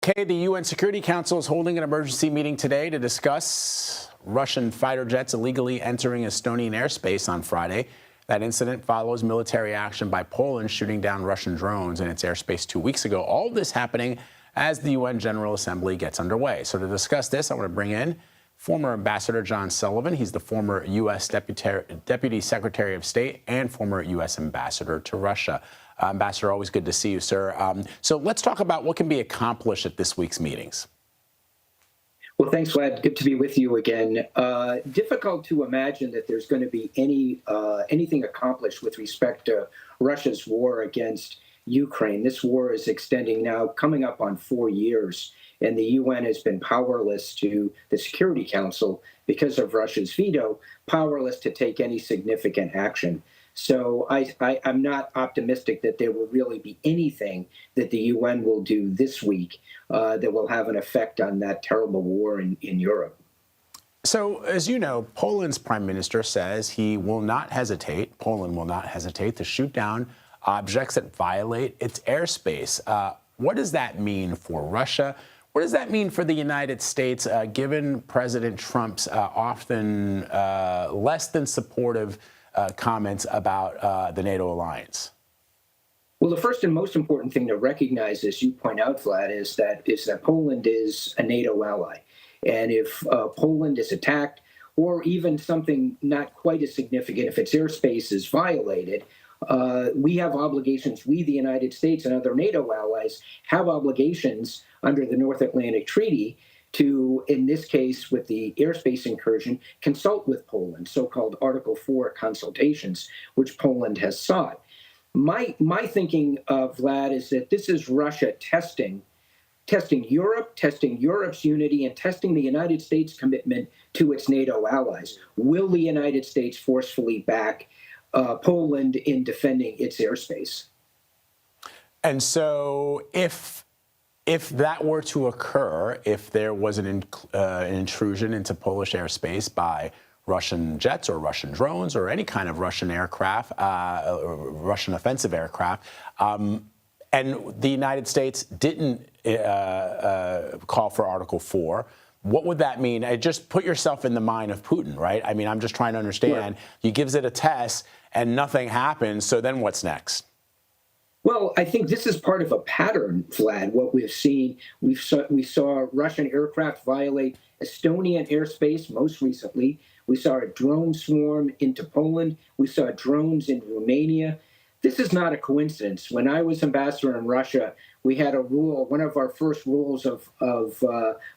Okay, the UN Security Council is holding an emergency meeting today to discuss Russian fighter jets illegally entering Estonian airspace on Friday. That incident follows military action by Poland shooting down Russian drones in its airspace 2 weeks ago. All of this happening as the UN General Assembly gets underway. So to discuss this, I want to bring in former Ambassador John Sullivan. He's the former U.S. Deputy Secretary of State and former U.S. Ambassador to Russia. Ambassador, always good to see you, sir. So let's talk about what can be accomplished at this week's meetings. Well, thanks, Vlad. Good to be with you again. Difficult to imagine that there's going to be anything accomplished with respect to Russia's war against Ukraine. This war is extending now, coming up on 4 years, and the UN has been powerless to the Security Council because of Russia's veto, powerless to take any significant action. So I'm not optimistic that there will really be anything that the UN will do this week that will have an effect on that terrible war in Europe. So, as you know, Poland's prime minister says he will not hesitate, Poland will not hesitate to shoot down objects that violate its airspace. What does that mean for Russia? What does that mean for the United States, given President Trump's often less than supportive comments about the NATO alliance? Well, the first and most important thing to recognize, as you point out, Vlad, is that Poland is a NATO ally. And if Poland is attacked, or even something not quite as significant, if its airspace is violated, we have obligations, we, the United States and other NATO allies, have obligations under the North Atlantic Treaty to, in this case, with the airspace incursion, consult with Poland, so-called Article 4 consultations, which Poland has sought. My thinking, Vlad, is that this is Russia testing Europe, testing Europe's unity, and testing the United States' commitment to its NATO allies. Will the United States forcefully back Poland in defending its airspace? And so if that were to occur, if there was an intrusion into Polish airspace by Russian jets or Russian drones or any kind of Russian aircraft, Russian offensive aircraft, and the United States didn't call for Article 4, what would that mean? Just put yourself in the mind of Putin, right? I mean, I'm just trying to understand. Sure. He gives it a test and nothing happens, so then what's next? Well, I think this is part of a pattern, Vlad. What we've seen, we saw Russian aircraft violate Estonian airspace most recently. We saw a drone swarm into Poland. We saw drones in Romania. This is not a coincidence. When I was ambassador in Russia, we had a rule. One of our first rules of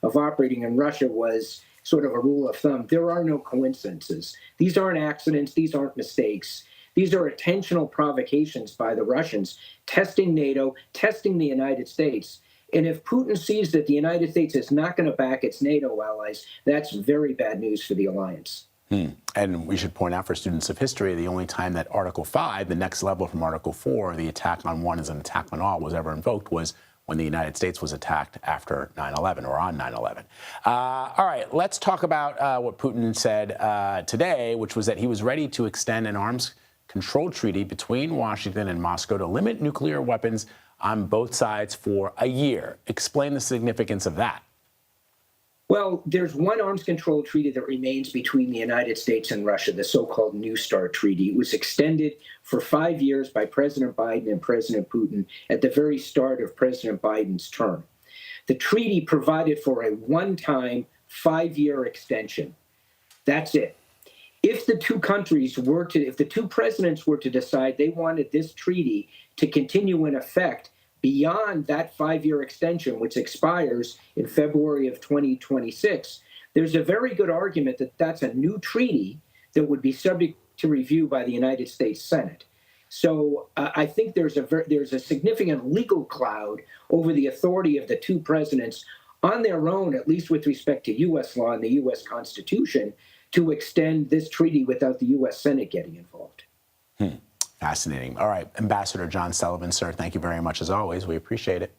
operating in Russia was sort of a rule of thumb. There are no coincidences. These aren't accidents. These aren't mistakes. These are intentional provocations by the Russians, testing NATO, testing the United States. And if Putin sees that the United States is not going to back its NATO allies, that's very bad news for the alliance. And we should point out for students of history, the only time that Article 5, the next level from Article 4, the attack on one is an attack on all, was ever invoked was when the United States was attacked after 9/11 or on 9/11. All right, let's talk about what Putin said today, which was that he was ready to extend an arms control treaty between Washington and Moscow to limit nuclear weapons on both sides for a year. Explain the significance of that. Well, there's one arms control treaty that remains between the United States and Russia, the so-called New START treaty. It was extended for 5 years by President Biden and President Putin at the very start of President Biden's term. The treaty provided for a one-time 5-year extension. That's it. If the two presidents were to decide they wanted this treaty to continue in effect beyond that 5-year extension, which expires in February of 2026, there's a very good argument that that's a new treaty that would be subject to review by the United States Senate. So I think there's a significant legal cloud over the authority of the two presidents on their own, at least with respect to U.S. law and the U.S. Constitution, to extend this treaty without the U.S. Senate getting involved. Fascinating. All right, Ambassador John Sullivan, sir, thank you very much as always. We appreciate it.